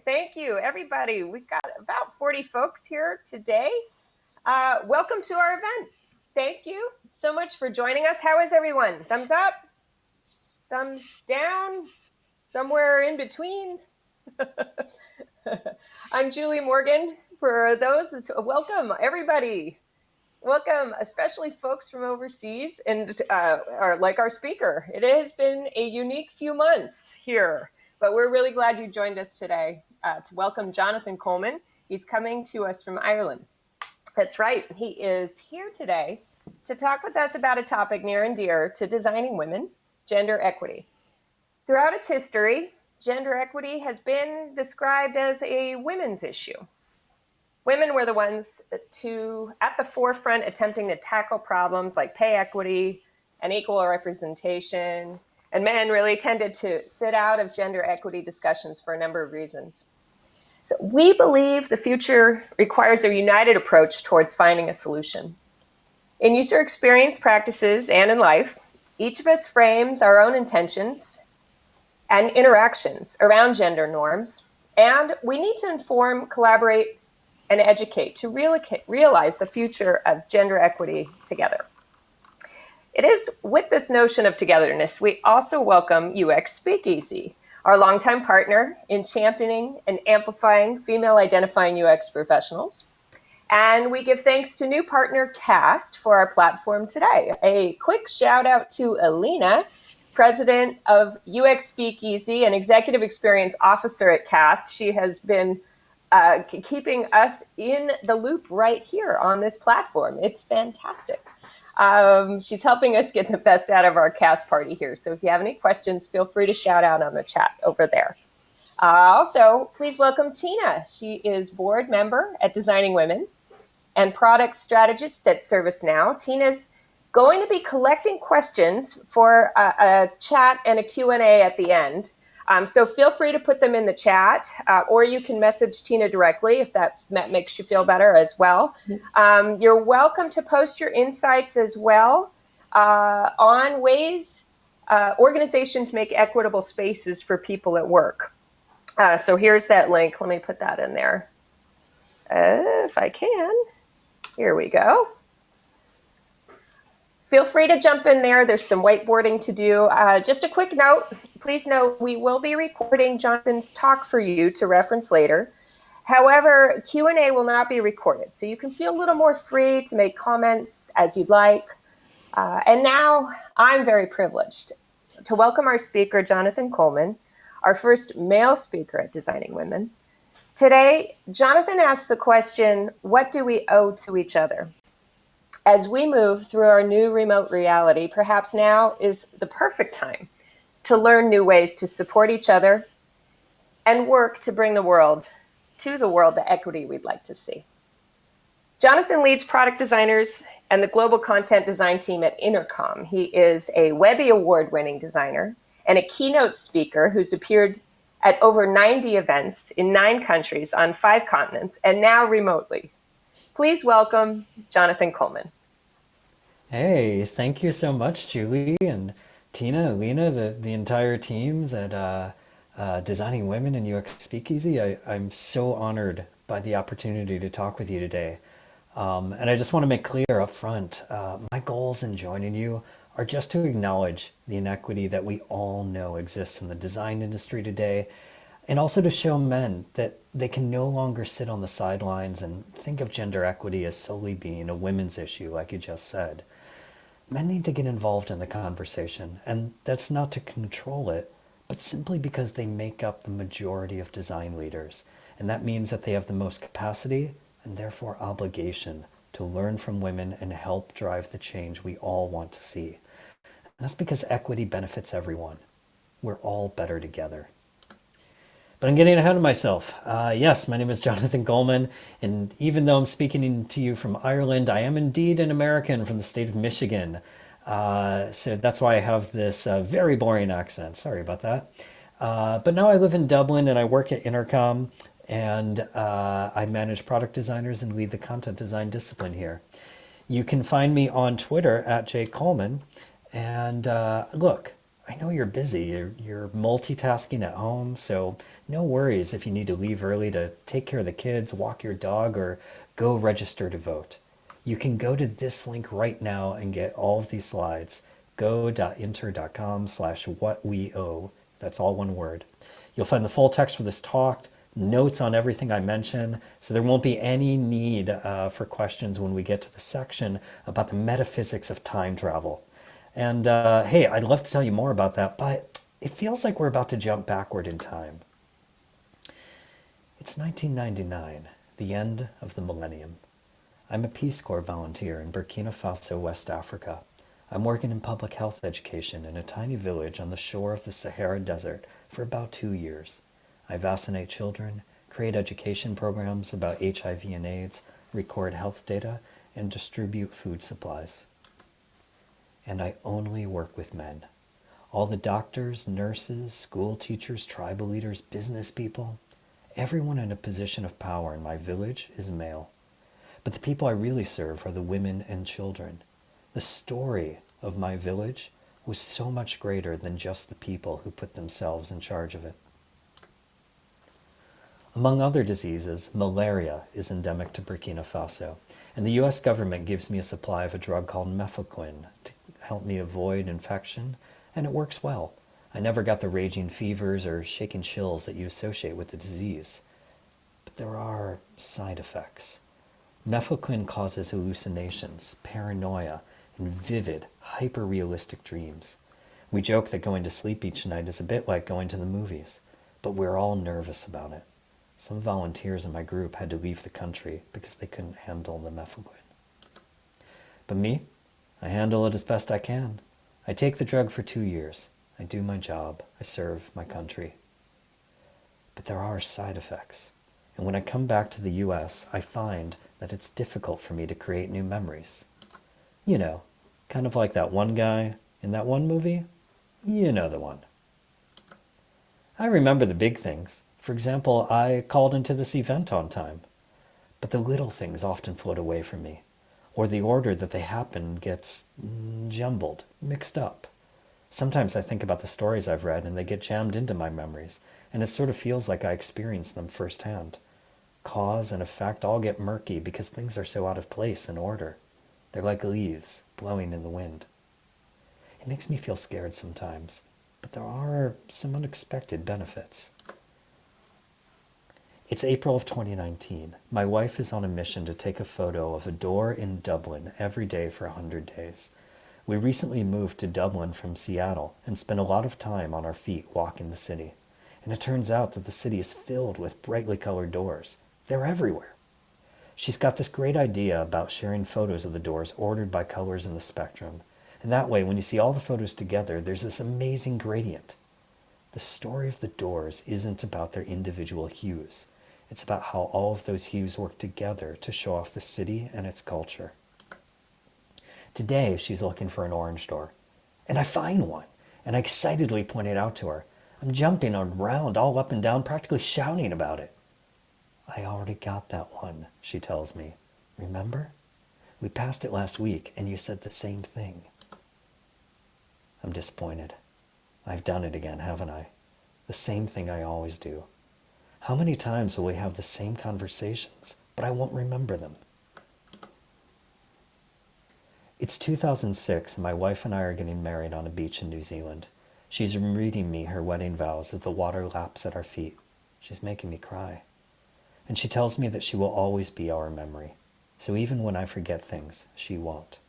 Thank you, everybody. We've got about 40 folks here today. Welcome to our event. Thank you so much for joining us. How is everyone? Thumbs up? Thumbs down? Somewhere in between? I'm Julie Morgan. For those, welcome, everybody. Welcome, especially folks from overseas and like our speaker. It has been a unique few months here, but we're really glad you joined us today to welcome Jonathon Colman. He's coming to us from Ireland. That's right, he is here today to talk with us about a topic near and dear to designing women, gender equity. Throughout its history, gender equity has been described as a women's issue. Women were the ones at the forefront attempting to tackle problems like pay equity and equal representation, and men really tended to sit out of gender equity discussions for a number of reasons. So we believe the future requires a united approach towards finding a solution. In user experience practices and in life, each of us frames our own intentions and interactions around gender norms, and we need to inform, collaborate, and educate to realize the future of gender equity together. It is with this notion of togetherness, we also welcome UX Speakeasy, our longtime partner in championing and amplifying female identifying UX professionals. And we give thanks to new partner Kast for our platform today. A quick shout out to Alina, president of UX Speakeasy and executive experience officer at Kast. She has been keeping us in the loop right here on this platform. It's fantastic. She's helping us get the best out of our Kast party here. So if you have any questions, feel free to shout out on the chat over there. Also, please welcome Tina. She is board member at Designing Women and product strategist at ServiceNow. Tina's going to be collecting questions for a chat and a Q&A at the end. So feel free to put them in the chat, or you can message Tina directly if that makes you feel better as well. You're welcome to post your insights as well on ways organizations make equitable spaces for people at work. So here's that link. Let me put that in there if I can. Here we go. Feel free to jump in there. There's some whiteboarding to do. Just a quick note, please note we will be recording Jonathan's talk for you to reference later. However, Q&A will not be recorded, so you can feel a little more free to make comments as you'd like. And now I'm very privileged to welcome our speaker, Jonathon Colman, our first male speaker at Designing Women. Today, Jonathon asked the question, what do we owe to each other? As we move through our new remote reality, perhaps now is the perfect time to learn new ways to support each other and work to bring the world the equity we'd like to see. Jonathon leads product designers and the global content design team at Intercom. He is a Webby Award-winning designer and a keynote speaker who's appeared at over 90 events in 9 countries on 5 continents and now remotely. Please welcome Jonathon Colman. Hey, thank you so much, Julie and Tina, Alina, the entire teams at Designing Women and UX Speakeasy. I'm so honored by the opportunity to talk with you today. And I just want to make clear up front, my goals in joining you are just to acknowledge the inequity that we all know exists in the design industry today, and also to show men that they can no longer sit on the sidelines and think of gender equity as solely being a women's issue, like you just said. Men need to get involved in the conversation, and that's not to control it, but simply because they make up the majority of design leaders, and that means that they have the most capacity and therefore obligation to learn from women and help drive the change we all want to see. And that's because equity benefits everyone. We're all better together. But I'm getting ahead of myself. Yes, my name is Jonathon Colman, and even though I'm speaking to you from Ireland, I am indeed an American from the state of Michigan. So that's why I have this very boring accent. Sorry about that. But now I live in Dublin and I work at Intercom, and I manage product designers and lead the content design discipline here. You can find me on Twitter at jcoleman. And look, I know you're busy, you're multitasking at home, so no worries if you need to leave early to take care of the kids, walk your dog, or go register to vote. You can go to this link right now and get all of these slides. go.inter.com/whatweowe. That's all one word. You'll find the full text for this talk, notes on everything I mention, so there won't be any need for questions when we get to the section about the metaphysics of time travel. And hey, I'd love to tell you more about that, but it feels like we're about to jump backward in time. It's 1999, the end of the millennium. I'm a Peace Corps volunteer in Burkina Faso, West Africa. I'm working in public health education in a tiny village on the shore of the Sahara Desert for about 2 years. I vaccinate children, create education programs about HIV and AIDS, record health data, and distribute food supplies. And I only work with men. All the doctors, nurses, school teachers, tribal leaders, business people, everyone in a position of power in my village is male. But the people I really serve are the women and children. The story of my village was so much greater than just the people who put themselves in charge of it. Among other diseases, malaria is endemic to Burkina Faso, and the US government gives me a supply of a drug called mefloquine to help me avoid infection, and it works well. I never got the raging fevers or shaking chills that you associate with the disease. But there are side effects. Mefloquine causes hallucinations, paranoia, and vivid, hyper-realistic dreams. We joke that going to sleep each night is a bit like going to the movies, but we're all nervous about it. Some volunteers in my group had to leave the country because they couldn't handle the mefloquine. But me, I handle it as best I can. I take the drug for 2 years. I do my job. I serve my country. But there are side effects. And when I come back to the US, I find that it's difficult for me to create new memories. You know, kind of like that one guy in that one movie. You know the one. I remember the big things. For example, I called into this event on time. But the little things often float away from me, or the order that they happen gets jumbled, mixed up. Sometimes I think about the stories I've read and they get jammed into my memories, and it sort of feels like I experienced them firsthand. Cause and effect all get murky because things are so out of place and order. They're like leaves blowing in the wind. It makes me feel scared sometimes, but there are some unexpected benefits. It's April of 2019. My wife is on a mission to take a photo of a door in Dublin every day for 100 days. We recently moved to Dublin from Seattle and spent a lot of time on our feet walking the city. And it turns out that the city is filled with brightly colored doors. They're everywhere. She's got this great idea about sharing photos of the doors ordered by colors in the spectrum. And that way, when you see all the photos together, there's this amazing gradient. The story of the doors isn't about their individual hues. It's about how all of those hues work together to show off the city and its culture. Today, she's looking for an orange door. And I find one, and I excitedly point it out to her. I'm jumping around all up and down, practically shouting about it. I already got that one, she tells me. Remember? We passed it last week, and you said the same thing. I'm disappointed. I've done it again, haven't I? The same thing I always do. How many times will we have the same conversations, but I won't remember them? It's 2006, and my wife and I are getting married on a beach in New Zealand. She's reading me her wedding vows as the water laps at our feet. She's making me cry. And she tells me that she will always be our memory. So even when I forget things, she won't.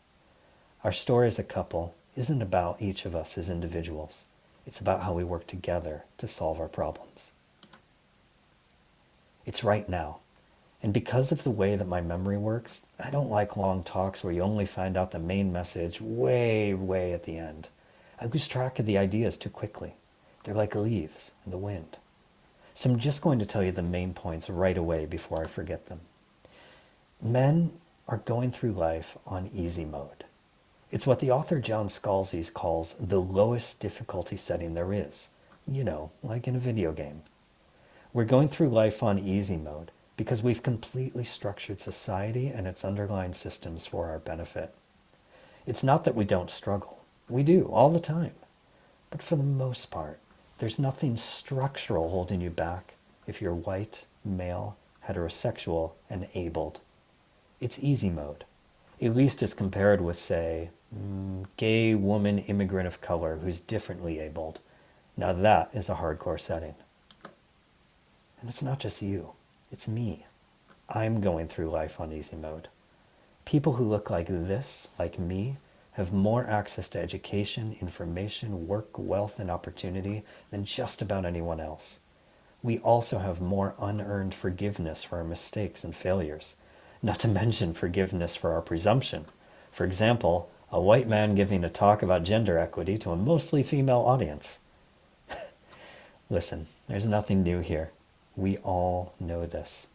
Our story as a couple isn't about each of us as individuals. It's about how we work together to solve our problems. It's right now. And because of the way that my memory works, I don't like long talks where you only find out the main message way, way at the end. I lose track of the ideas too quickly. They're like leaves in the wind. So I'm just going to tell you the main points right away before I forget them. Men are going through life on easy mode. It's what the author John Scalzi calls the lowest difficulty setting there is. You know, like in a video game. We're going through life on easy mode because we've completely structured society and its underlying systems for our benefit. It's not that we don't struggle. We do, all the time. But for the most part, there's nothing structural holding you back if you're white, male, heterosexual, and abled. It's easy mode, at least as compared with, say, gay woman immigrant of color who's differently abled. Now that is a hardcore setting. And it's not just you, it's me. I'm going through life on easy mode. People who look like this, like me, have more access to education, information, work, wealth, and opportunity than just about anyone else. We also have more unearned forgiveness for our mistakes and failures, not to mention forgiveness for our presumption. For example, a white man giving a talk about gender equity to a mostly female audience. Listen, there's nothing new here. We all know this.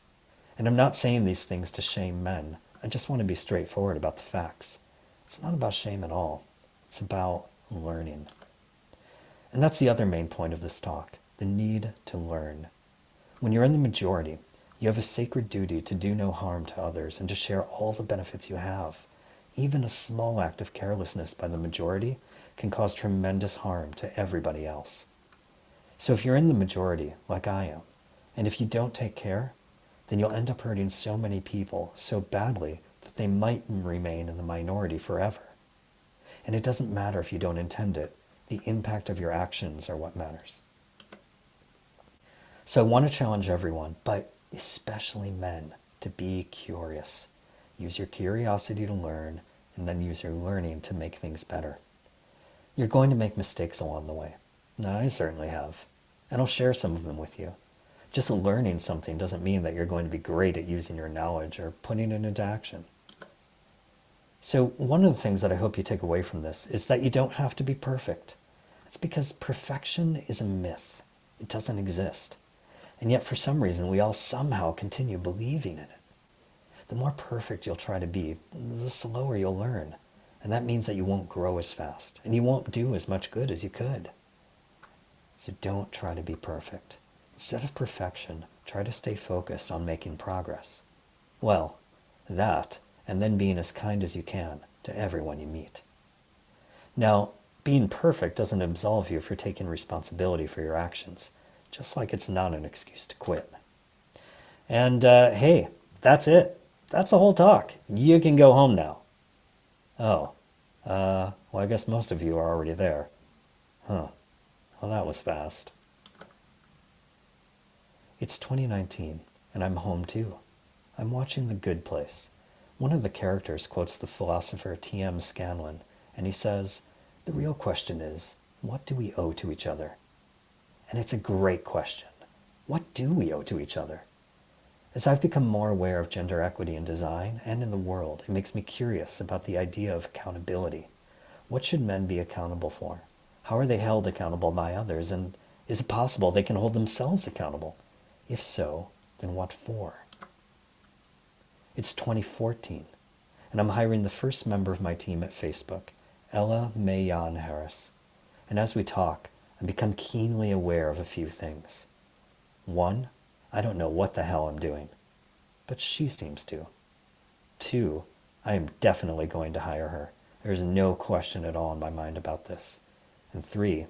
And I'm not saying these things to shame men. I just want to be straightforward about the facts. It's not about shame at all. It's about learning. And that's the other main point of this talk, the need to learn. When you're in the majority, you have a sacred duty to do no harm to others and to share all the benefits you have. Even a small act of carelessness by the majority can cause tremendous harm to everybody else. So if you're in the majority, like I am, and if you don't take care, then you'll end up hurting so many people so badly that they might remain in the minority forever. And it doesn't matter if you don't intend it. The impact of your actions are what matters. So I want to challenge everyone, but especially men, to be curious. Use your curiosity to learn, and then use your learning to make things better. You're going to make mistakes along the way. I certainly have. And I'll share some of them with you. Just learning something doesn't mean that you're going to be great at using your knowledge or putting it into action. So one of the things that I hope you take away from this is that you don't have to be perfect. It's because perfection is a myth. It doesn't exist. And yet for some reason we all somehow continue believing in it. The more perfect you'll try to be, the slower you'll learn. And that means that you won't grow as fast, and you won't do as much good as you could. So don't try to be perfect. Instead of perfection, try to stay focused on making progress. Well, that, and then being as kind as you can to everyone you meet. Now, being perfect doesn't absolve you for taking responsibility for your actions, just like it's not an excuse to quit. And hey, that's it. That's the whole talk. You can go home now. Oh, well, I guess most of you are already there. Huh. Well, that was fast. It's 2019, and I'm home too. I'm watching The Good Place. One of the characters quotes the philosopher T.M. Scanlon, and he says, "The real question is, what do we owe to each other?" And it's a great question. What do we owe to each other? As I've become more aware of gender equity in design and in the world, it makes me curious about the idea of accountability. What should men be accountable for? How are they held accountable by others? And is it possible they can hold themselves accountable? If so, then what for? It's 2014, and I'm hiring the first member of my team at Facebook, Ella Mayan Harris. And as we talk, I become keenly aware of a few things. One, I don't know what the hell I'm doing, but she seems to. Two, I am definitely going to hire her. There's no question at all in my mind about this. And three,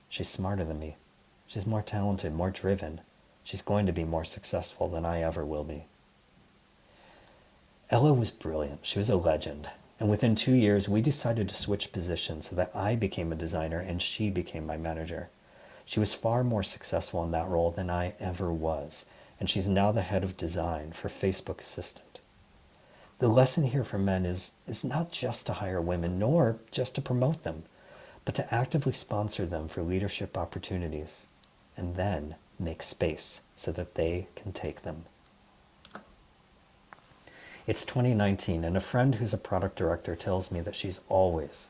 she's smarter than me. She's more talented, more driven. She's going to be more successful than I ever will be. Ella was brilliant. She was a legend. And within 2 years, we decided to switch positions so that I became a designer and she became my manager. She was far more successful in that role than I ever was, and she's now the head of design for Facebook Assistant. The lesson here for men is not just to hire women, nor just to promote them, but to actively sponsor them for leadership opportunities, and then make space so that they can take them. It's 2019, and a friend who's a product director tells me that she's always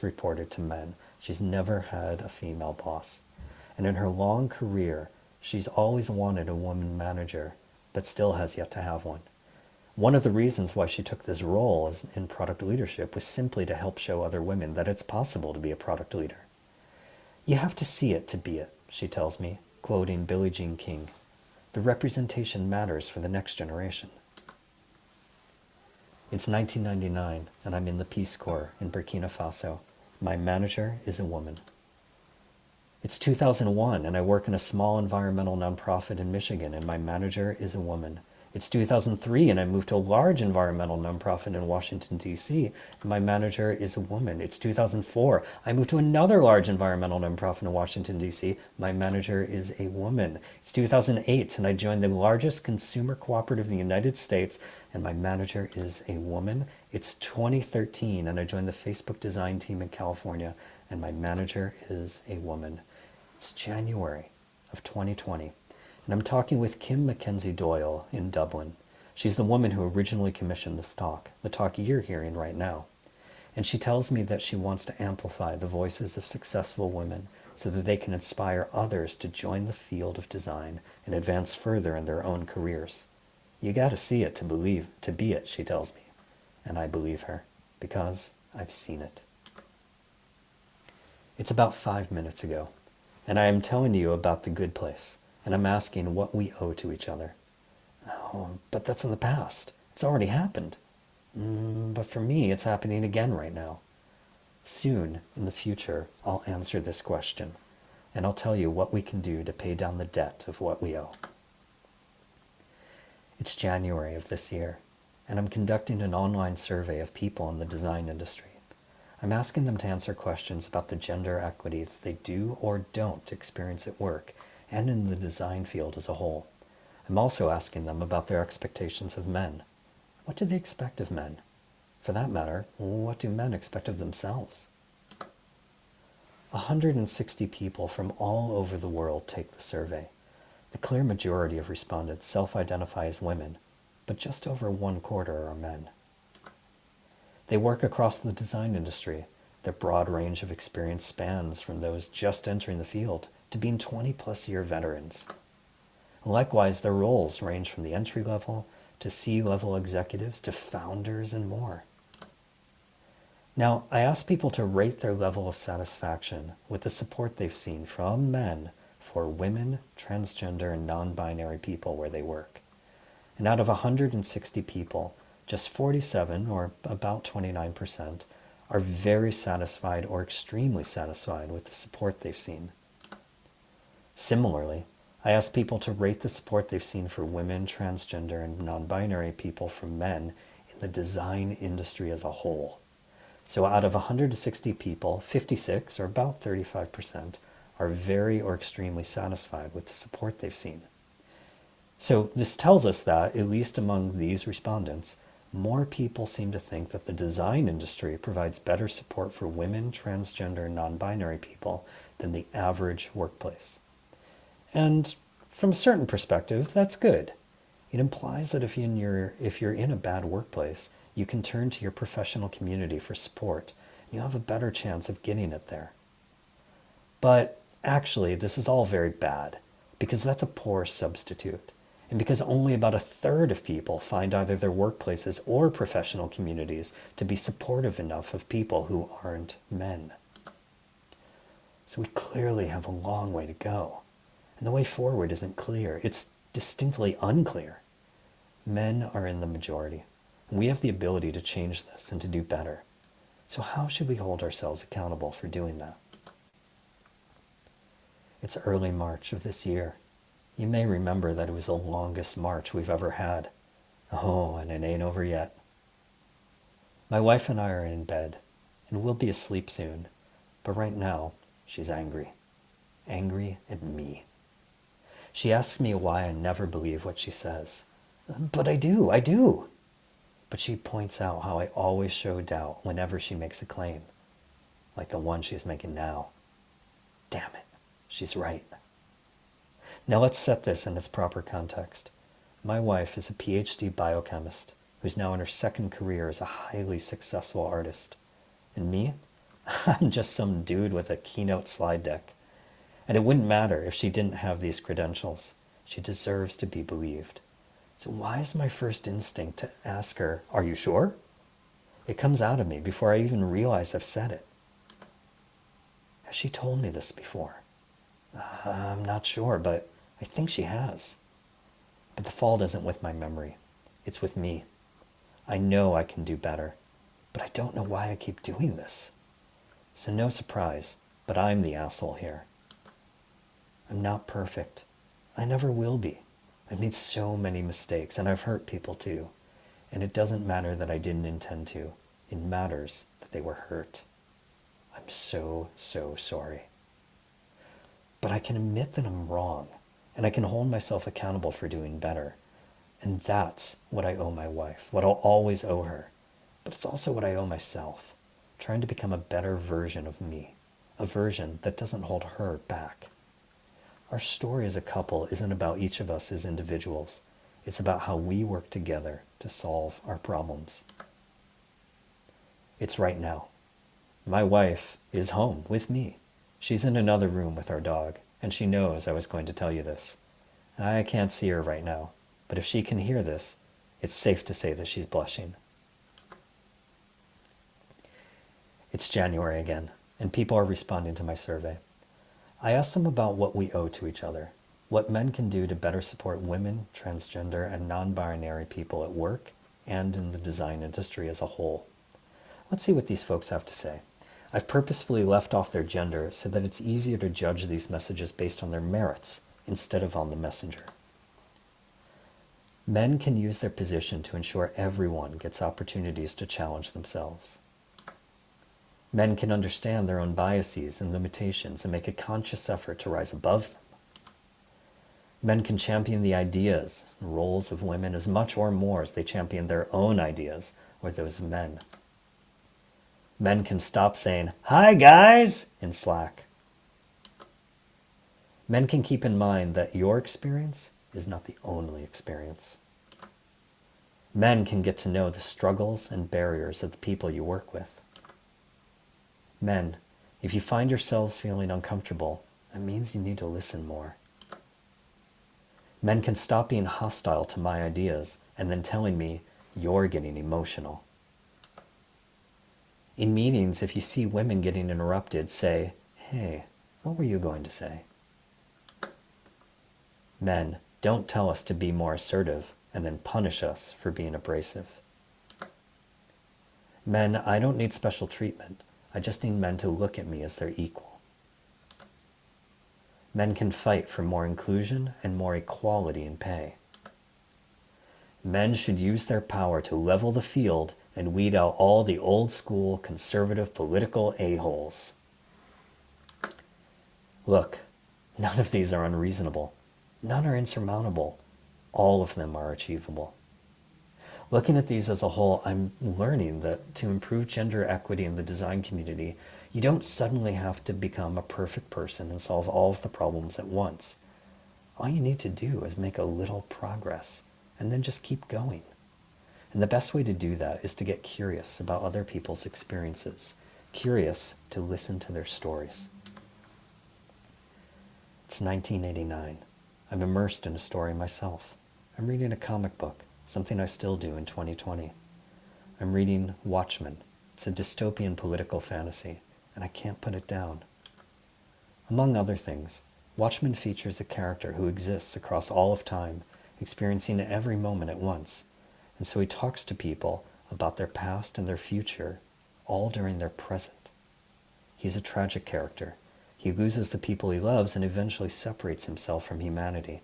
reported to men. She's never had a female boss. And in her long career, she's always wanted a woman manager, but still has yet to have one. One of the reasons why she took this role in product leadership was simply to help show other women that it's possible to be a product leader. You have to see it to be it, she tells me, quoting Billie Jean King. The representation matters for the next generation. It's 1999, and I'm in the Peace Corps in Burkina Faso. My manager is a woman. It's 2001 and I work in a small environmental nonprofit in Michigan and my manager is a woman. It's 2003 and I moved to a large environmental nonprofit in Washington, D.C. and my manager is a woman. It's 2004. I moved to another large environmental nonprofit in Washington, D.C. My manager is a woman. It's 2008 and I joined the largest consumer cooperative in the United States and my manager is a woman. It's 2013 and I joined the Facebook design team in California and my manager is a woman. It's January of 2020. And I'm talking with Kim Mackenzie Doyle in Dublin. She's the woman who originally commissioned this talk, the talk you're hearing right now. And she tells me that she wants to amplify the voices of successful women so that they can inspire others to join the field of design and advance further in their own careers. You gotta see it to be it, she tells me. And I believe her, because I've seen it. It's about 5 minutes ago, and I am telling you about the good place. And I'm asking what we owe to each other. Oh, but that's in the past. It's already happened. But for me, it's happening again right now. Soon, in the future, I'll answer this question, and I'll tell you what we can do to pay down the debt of what we owe. It's January of this year, and I'm conducting an online survey of people in the design industry. I'm asking them to answer questions about the gender equity that they do or don't experience at work, and in the design field as a whole. I'm also asking them about their expectations of men. What do they expect of men? For that matter, what do men expect of themselves? 160 people from all over the world take the survey. The clear majority of respondents self-identify as women, but just over 1/4 are men. They work across the design industry. Their broad range of experience spans from those just entering the field to being 20-plus year veterans. Likewise, their roles range from the entry level to C-level executives to founders and more. Now, I asked people to rate their level of satisfaction with the support they've seen from men for women, transgender, and non-binary people where they work. And out of 160 people, just 47, or about 29%, are very satisfied or extremely satisfied with the support they've seen. Similarly, I asked people to rate the support they've seen for women, transgender, and non-binary people from men in the design industry as a whole. So out of 160 people, 56, or about 35%, are very or extremely satisfied with the support they've seen. So this tells us that, at least among these respondents, more people seem to think that the design industry provides better support for women, transgender, and non-binary people than the average workplace. And from a certain perspective, that's good. It implies that if you're in a bad workplace, you can turn to your professional community for support. You have a better chance of getting it there. But actually, this is all very bad, because that's a poor substitute. And because only about 1/3 of people find either their workplaces or professional communities to be supportive enough of people who aren't men. So we clearly have a long way to go. And the way forward isn't clear. It's distinctly unclear. Men are in the majority. And we have the ability to change this and to do better. So how should we hold ourselves accountable for doing that? It's early March of this year. You may remember that it was the longest March we've ever had. Oh, and it ain't over yet. My wife and I are in bed, and we'll be asleep soon. But right now, she's angry. Angry at me. She asks me why I never believe what she says. But I do. But she points out how I always show doubt whenever she makes a claim, like the one she's making now. Damn it, she's right. Now let's set this in its proper context. My wife is a PhD biochemist who's now in her second career as a highly successful artist. And me? I'm just some dude with a keynote slide deck. And it wouldn't matter if she didn't have these credentials. She deserves to be believed. So why is my first instinct to ask her, "Are you sure?" It comes out of me before I even realize I've said it. Has she told me this before? I'm not sure, but I think she has. But the fault isn't with my memory. It's with me. I know I can do better, but I don't know why I keep doing this. So no surprise, but I'm the asshole here. I'm not perfect. I never will be. I've made so many mistakes, and I've hurt people too. And it doesn't matter that I didn't intend to. It matters that they were hurt. I'm so, so sorry. But I can admit that I'm wrong, and I can hold myself accountable for doing better. And that's what I owe my wife, what I'll always owe her. But it's also what I owe myself, trying to become a better version of me, a version that doesn't hold her back. Our story as a couple isn't about each of us as individuals. It's about how we work together to solve our problems. It's right now. My wife is home with me. She's in another room with our dog, and she knows I was going to tell you this. I can't see her right now, but if she can hear this, it's safe to say that she's blushing. It's January again, and people are responding to my survey. I asked them about what we owe to each other, what men can do to better support women, transgender, and non-binary people at work and in the design industry as a whole. Let's see what these folks have to say. I've purposefully left off their gender so that it's easier to judge these messages based on their merits instead of on the messenger. Men can use their position to ensure everyone gets opportunities to challenge themselves. Men can understand their own biases and limitations and make a conscious effort to rise above them. Men can champion the ideas and roles of women as much or more as they champion their own ideas or those of men. Men can stop saying, "Hi guys," in Slack. Men can keep in mind that your experience is not the only experience. Men can get to know the struggles and barriers of the people you work with. Men, if you find yourselves feeling uncomfortable, that means you need to listen more. Men can stop being hostile to my ideas and then telling me you're getting emotional. In meetings, if you see women getting interrupted, say, "Hey, what were you going to say?" Men, don't tell us to be more assertive and then punish us for being abrasive. Men, I don't need special treatment. I just need men to look at me as their equal. Men can fight for more inclusion and more equality in pay. Men should use their power to level the field and weed out all the old school conservative political a-holes. Look, none of these are unreasonable. None are insurmountable. All of them are achievable. Looking at these as a whole, I'm learning that to improve gender equity in the design community, you don't suddenly have to become a perfect person and solve all of the problems at once. All you need to do is make a little progress and then just keep going. And the best way to do that is to get curious about other people's experiences, curious to listen to their stories. It's 1989. I'm immersed in a story myself. I'm reading a comic book, something I still do in 2020. I'm reading Watchmen. It's a dystopian political fantasy, and I can't put it down. Among other things, Watchmen features a character who exists across all of time, experiencing every moment at once. And so he talks to people about their past and their future, all during their present. He's a tragic character. He loses the people he loves and eventually separates himself from humanity,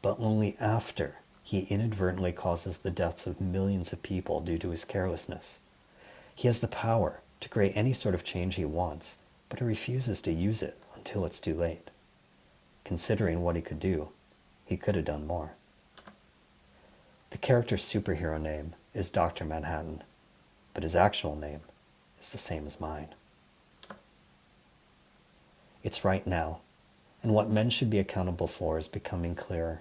but only after he inadvertently causes the deaths of millions of people due to his carelessness. He has the power to create any sort of change he wants, but he refuses to use it until it's too late. Considering what he could do, he could have done more. The character's superhero name is Dr. Manhattan, but his actual name is the same as mine. It's right now, and what men should be accountable for is becoming clearer.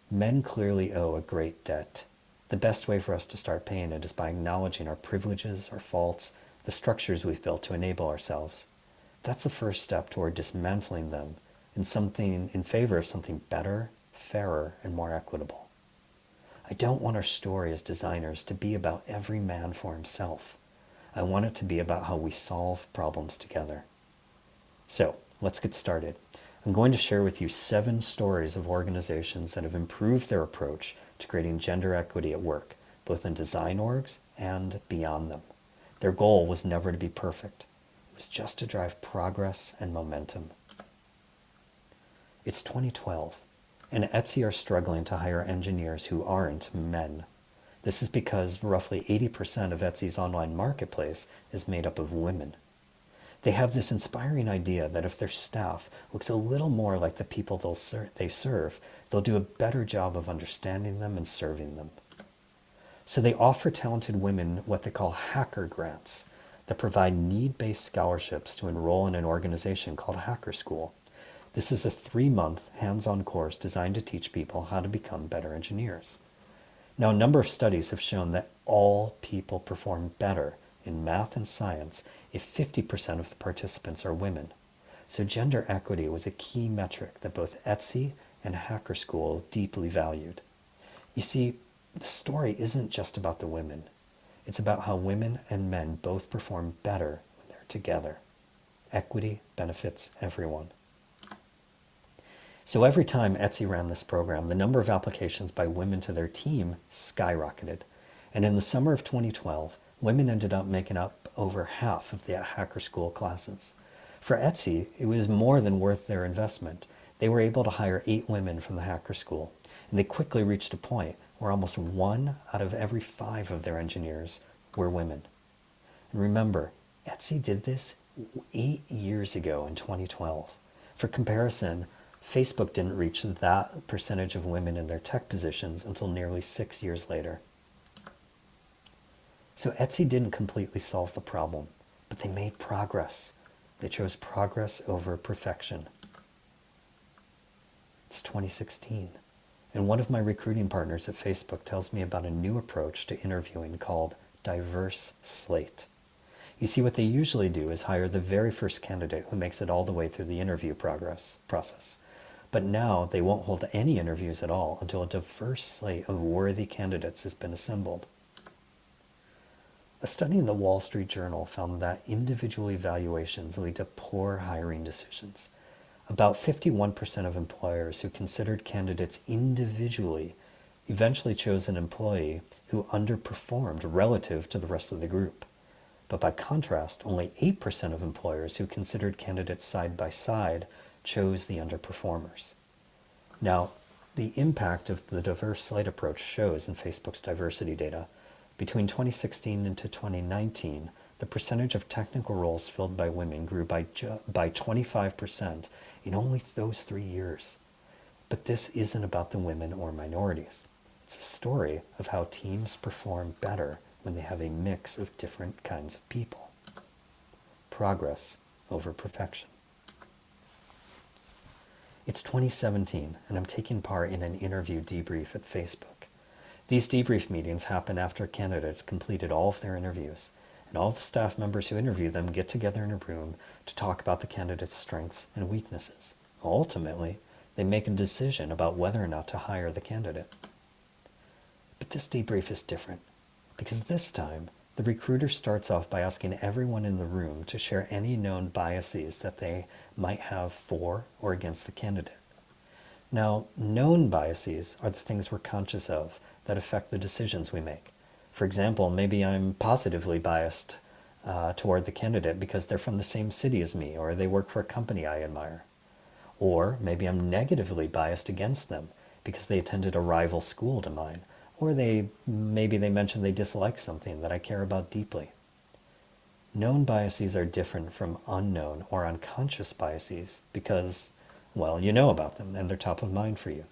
Men clearly owe a great debt. The best way for us to start paying it is by acknowledging our privileges, our faults, the structures we've built to enable ourselves. That's the first step toward dismantling them in favor of something better, fairer, and more equitable. I don't want our story as designers to be about every man for himself. I want it to be about how we solve problems together. So, let's get started. I'm going to share with you 7 stories of organizations that have improved their approach to creating gender equity at work, both in design orgs and beyond them. Their goal was never to be perfect. It was just to drive progress and momentum. It's 2012, and Etsy are struggling to hire engineers who aren't men. This is because roughly 80% of Etsy's online marketplace is made up of women. They have this inspiring idea that if their staff looks a little more like the people they serve, they'll do a better job of understanding them and serving them. So they offer talented women what they call hacker grants that provide need-based scholarships to enroll in an organization called Hacker School. This is a 3-month hands-on course designed to teach people how to become better engineers. Now, a number of studies have shown that all people perform better in math and science if 50% of the participants are women. So gender equity was a key metric that both Etsy and Hacker School deeply valued. You see, the story isn't just about the women. It's about how women and men both perform better when they're together. Equity benefits everyone. So every time Etsy ran this program, the number of applications by women to their team skyrocketed. And in the summer of 2012, women ended up making up over half of the Hacker School classes. For Etsy, it was more than worth their investment. They were able to hire 8 women from the Hacker School, and they quickly reached a point where almost 1 out of every 5 of their engineers were women. And remember, Etsy did this 8 years ago in 2012. For comparison, Facebook didn't reach that percentage of women in their tech positions until nearly 6 years later. So Etsy didn't completely solve the problem, but they made progress. They chose progress over perfection. It's 2016, and one of my recruiting partners at Facebook tells me about a new approach to interviewing called diverse slate. You see, what they usually do is hire the very first candidate who makes it all the way through the interview process. But now they won't hold any interviews at all until a diverse slate of worthy candidates has been assembled. A study in the Wall Street Journal found that individual evaluations lead to poor hiring decisions. About 51% of employers who considered candidates individually eventually chose an employee who underperformed relative to the rest of the group. But by contrast, only 8% of employers who considered candidates side by side chose the underperformers. Now, the impact of the diverse slate approach shows in Facebook's diversity data. Between 2016 and 2019, the percentage of technical roles filled by women grew by 25% in only those 3 years. But this isn't about the women or minorities. It's a story of how teams perform better when they have a mix of different kinds of people. Progress over perfection. It's 2017, and I'm taking part in an interview debrief at Facebook. These debrief meetings happen after candidates completed all of their interviews, and all the staff members who interview them get together in a room to talk about the candidate's strengths and weaknesses. Ultimately, they make a decision about whether or not to hire the candidate. But this debrief is different, because this time, the recruiter starts off by asking everyone in the room to share any known biases that they might have for or against the candidate. Now, known biases are the things we're conscious of that affect the decisions we make. For example, maybe I'm positively biased toward the candidate because they're from the same city as me, or they work for a company I admire. Or maybe I'm negatively biased against them because they attended a rival school to mine, or maybe they mentioned they dislike something that I care about deeply. Known biases are different from unknown or unconscious biases because, well, you know about them and they're top of mind for you.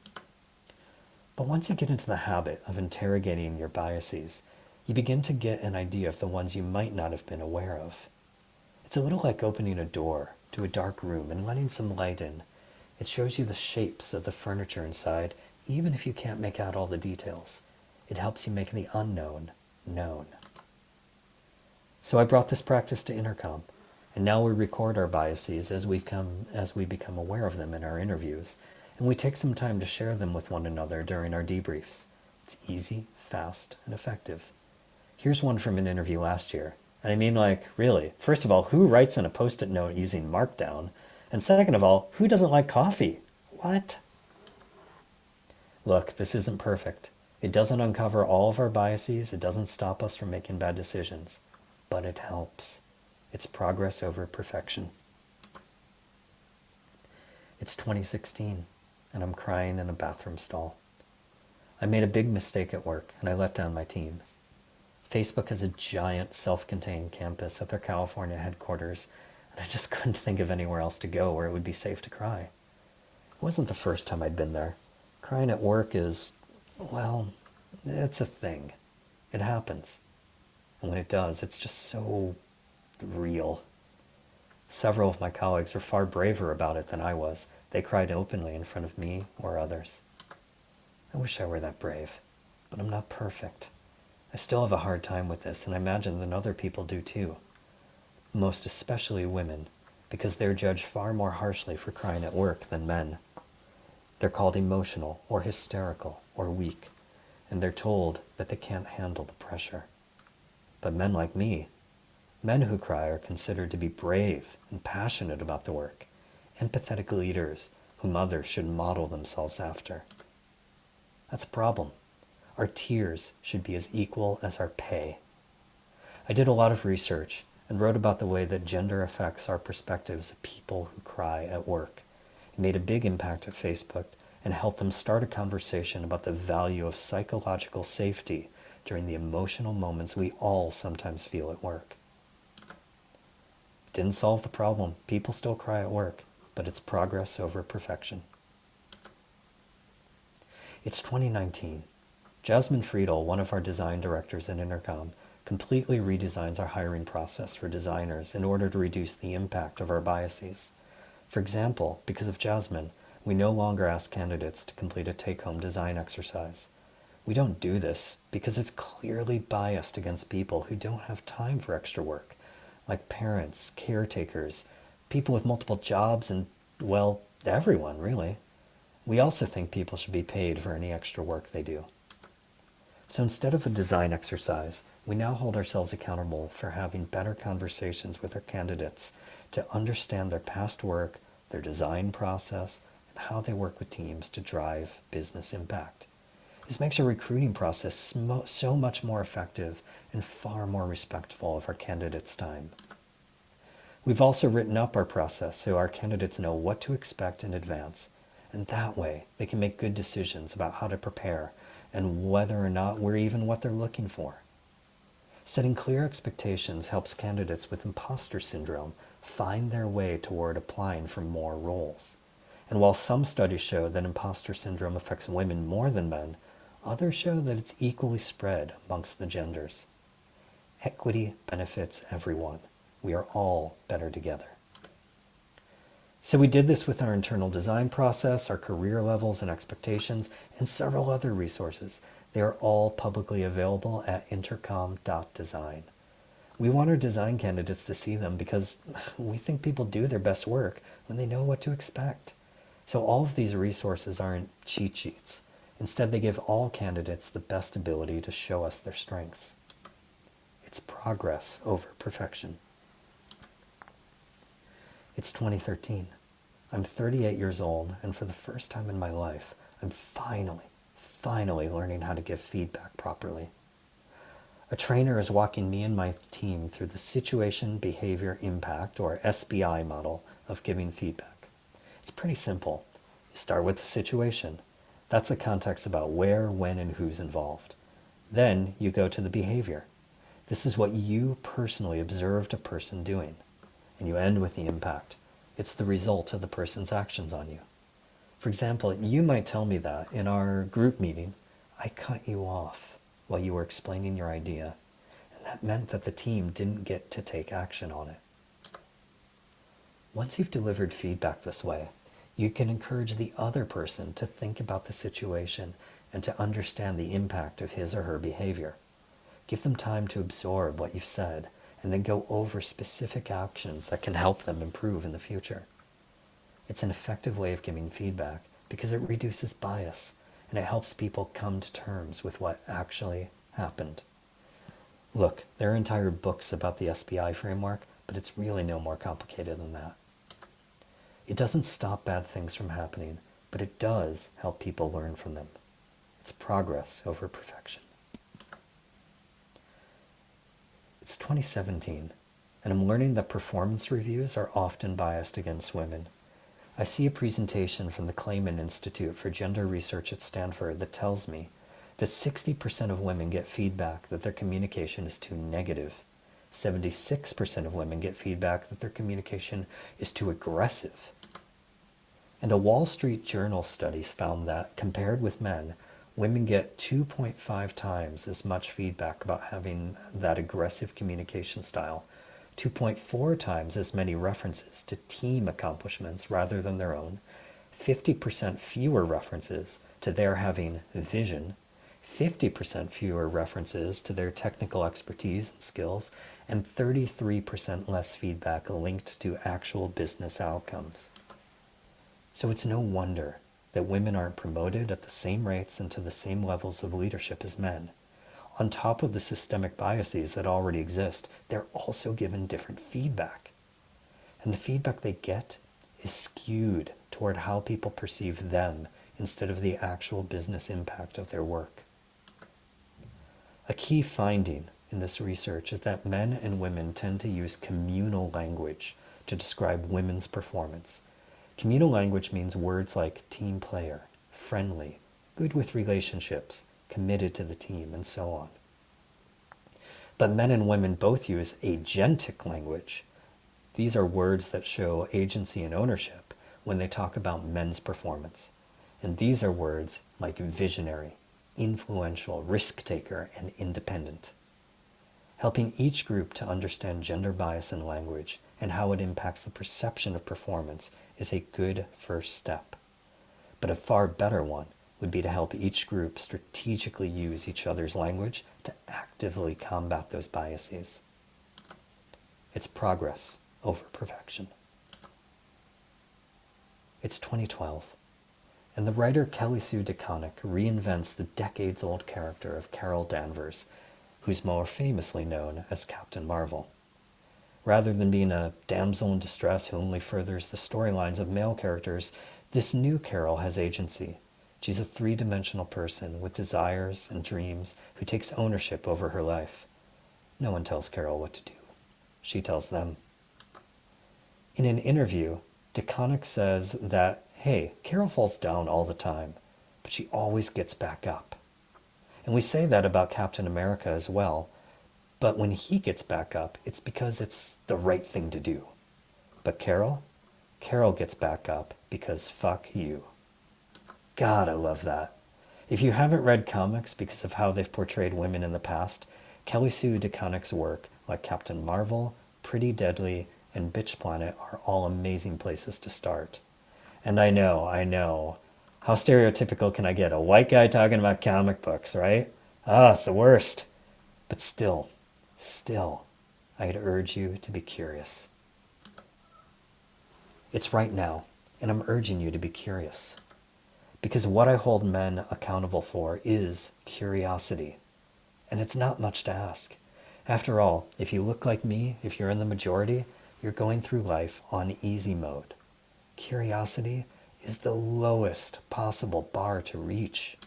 But once you get into the habit of interrogating your biases, you begin to get an idea of the ones you might not have been aware of. It's a little like opening a door to a dark room and letting some light in. It shows you the shapes of the furniture inside, even if you can't make out all the details. It helps you make the unknown known. So I brought this practice to Intercom, and now we record our biases as we become aware of them in our interviews, and we take some time to share them with one another during our debriefs. It's easy, fast, and effective. Here's one from an interview last year. And I mean, really, first of all, who writes in a post-it note using Markdown? And second of all, who doesn't like coffee? What? Look, this isn't perfect. It doesn't uncover all of our biases. It doesn't stop us from making bad decisions. But it helps. It's progress over perfection. It's 2016, and I'm crying in a bathroom stall. I made a big mistake at work, and I let down my team. Facebook has a giant self-contained campus at their California headquarters, and I just couldn't think of anywhere else to go where it would be safe to cry. It wasn't the first time I'd been there. Crying at work is, well, it's a thing. It happens. And when it does, it's just so real. Several of my colleagues were far braver about it than I was. They cried openly in front of me or others. I wish I were that brave, but I'm not perfect. I still have a hard time with this, and I imagine that other people do too. Most especially women, because they're judged far more harshly for crying at work than men. They're called emotional or hysterical or weak, and they're told that they can't handle the pressure. But men like me, men who cry are considered to be brave and passionate about the work, empathetic leaders whom others should model themselves after. That's a problem. Our tears should be as equal as our pay. I did a lot of research and wrote about the way that gender affects our perspectives of people who cry at work. It made a big impact at Facebook and helped them start a conversation about the value of psychological safety during the emotional moments we all sometimes feel at work. It didn't solve the problem. People still cry at work, but it's progress over perfection. It's 2019. Jasmine Friedel, one of our design directors at Intercom, completely redesigns our hiring process for designers in order to reduce the impact of our biases. For example, because of Jasmine, we no longer ask candidates to complete a take-home design exercise. We don't do this because it's clearly biased against people who don't have time for extra work, like parents, caretakers, people with multiple jobs, and, well, everyone, really. We also think people should be paid for any extra work they do. So instead of a design exercise, we now hold ourselves accountable for having better conversations with our candidates to understand their past work, their design process, and how they work with teams to drive business impact. This makes our recruiting process so much more effective and far more respectful of our candidates' time. We've also written up our process so our candidates know what to expect in advance, and that way they can make good decisions about how to prepare and whether or not we're even what they're looking for. Setting clear expectations helps candidates with imposter syndrome find their way toward applying for more roles. And while some studies show that imposter syndrome affects women more than men, others show that it's equally spread amongst the genders. Equity benefits everyone. We are all better together. So we did this with our internal design process, our career levels and expectations, and several other resources. They are all publicly available at intercom.design. We want our design candidates to see them because we think people do their best work when they know what to expect. So all of these resources aren't cheat sheets. Instead, they give all candidates the best ability to show us their strengths. It's progress over perfection. It's 2013. I'm 38 years old, and for the first time in my life, I'm finally learning how to give feedback properly. A trainer is walking me and my team through the Situation, Behavior, Impact, or SBI model of giving feedback. It's pretty simple. You start with the situation. That's the context about where, when, and who's involved. Then you go to the behavior. This is what you personally observed a person doing. And you end with the impact. It's the result of the person's actions on you. For example, you might tell me that in our group meeting, I cut you off while you were explaining your idea, and that meant that the team didn't get to take action on it. Once you've delivered feedback this way, you can encourage the other person to think about the situation and to understand the impact of his or her behavior. Give them time to absorb what you've said, and then go over specific actions that can help them improve in the future. It's an effective way of giving feedback because it reduces bias and it helps people come to terms with what actually happened. Look, there are entire books about the SBI framework, but it's really no more complicated than that. It doesn't stop bad things from happening, but it does help people learn from them. It's progress over perfection. It's 2017, and I'm learning that performance reviews are often biased against women. I see a presentation from the Clayman Institute for Gender Research at Stanford that tells me that 60% of women get feedback that their communication is too negative. 76% of women get feedback that their communication is too aggressive. And a Wall Street Journal study found that, compared with men, women get 2.5 times as much feedback about having that aggressive communication style, 2.4 times as many references to team accomplishments rather than their own, 50% fewer references to their having vision, 50% fewer references to their technical expertise and skills, and 33% less feedback linked to actual business outcomes. So it's no wonder that women aren't promoted at the same rates and to the same levels of leadership as men. On top of the systemic biases that already exist, they're also given different feedback. And the feedback they get is skewed toward how people perceive them instead of the actual business impact of their work. A key finding in this research is that men and women tend to use communal language to describe women's performance. Communal language means words like team player, friendly, good with relationships, committed to the team, and so on. But men and women both use agentic language. These are words that show agency and ownership when they talk about men's performance. And these are words like visionary, influential, risk-taker, and independent. Helping each group to understand gender bias in language and how it impacts the perception of performance is a good first step. But a far better one would be to help each group strategically use each other's language to actively combat those biases. It's progress over perfection. It's 2012, and the writer Kelly Sue DeConnick reinvents the decades-old character of Carol Danvers, who's more famously known as Captain Marvel. Rather than being a damsel in distress who only furthers the storylines of male characters, this new Carol has agency. She's a three-dimensional person with desires and dreams who takes ownership over her life. No one tells Carol what to do. She tells them. In an interview, DeConnick says that, hey, Carol falls down all the time, but she always gets back up. And we say that about Captain America as well, but when he gets back up, it's because it's the right thing to do. But Carol gets back up because fuck you. God, I love that. If you haven't read comics because of how they've portrayed women in the past, Kelly Sue DeConnick's work, like Captain Marvel, Pretty Deadly, and Bitch Planet, are all amazing places to start. And I know. How stereotypical can I get? A white guy talking about comic books, right? It's the worst. But still, I'd urge you to be curious. It's right now, and I'm urging you to be curious. Because what I hold men accountable for is curiosity. And it's not much to ask. After all, if you look like me, if you're in the majority, you're going through life on easy mode. Curiosity is the lowest possible bar to reach.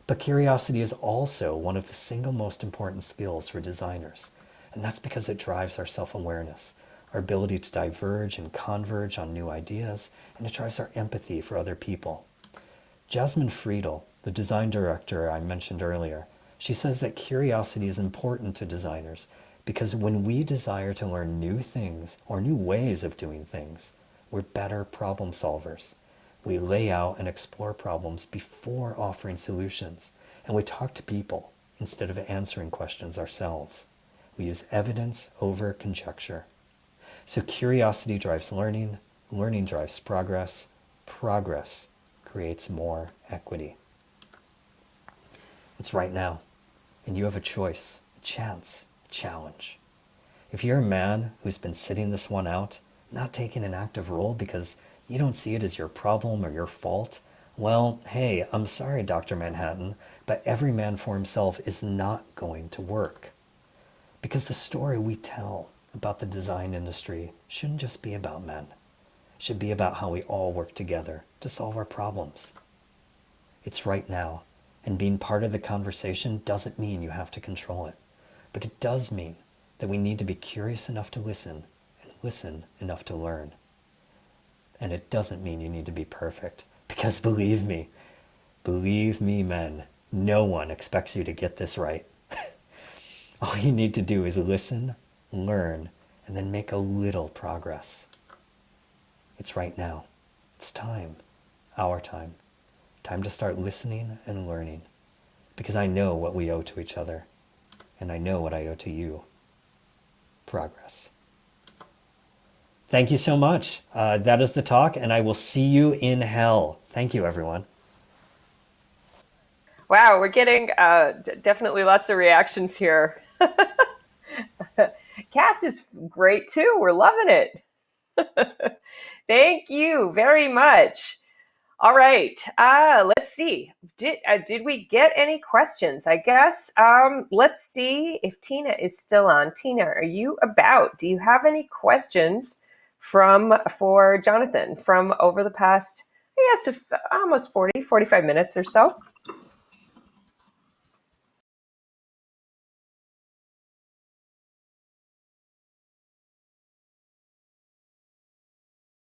But curiosity is also one of the single most important skills for designers. And that's because it drives our self-awareness, our ability to diverge and converge on new ideas, and it drives our empathy for other people. Jasmine Friedel, the design director I mentioned earlier, she says that curiosity is important to designers because when we desire to learn new things or new ways of doing things, we're better problem solvers. We lay out and explore problems before offering solutions, and we talk to people instead of answering questions ourselves. We use evidence over conjecture. So curiosity drives learning, learning drives progress, progress creates more equity. It's right now, and you have a choice, a chance, a challenge. If you're a man who's been sitting this one out, not taking an active role because you don't see it as your problem or your fault, well, hey, I'm sorry, Dr. Manhattan, but every man for himself is not going to work. Because the story we tell about the design industry shouldn't just be about men. It should be about how we all work together to solve our problems. It's right now, and being part of the conversation doesn't mean you have to control it, but it does mean that we need to be curious enough to listen and listen enough to learn. And it doesn't mean you need to be perfect. Because believe me, men, no one expects you to get this right. All you need to do is listen, learn, and then make a little progress. It's right now. It's time. Our time. Time to start listening and learning. Because I know what we owe to each other. And I know what I owe to you. Progress. Thank you so much. That is the talk, and I will see you in hell. Thank you, everyone. Wow, we're getting definitely lots of reactions here. Kast is great too. We're loving it. Thank you very much. All right. Let's see. Did we get any questions? I guess. Let's see if Tina is still on. Tina, are you about? Do you have any questions for Jonathon from over the past, I guess, almost 45 minutes or so?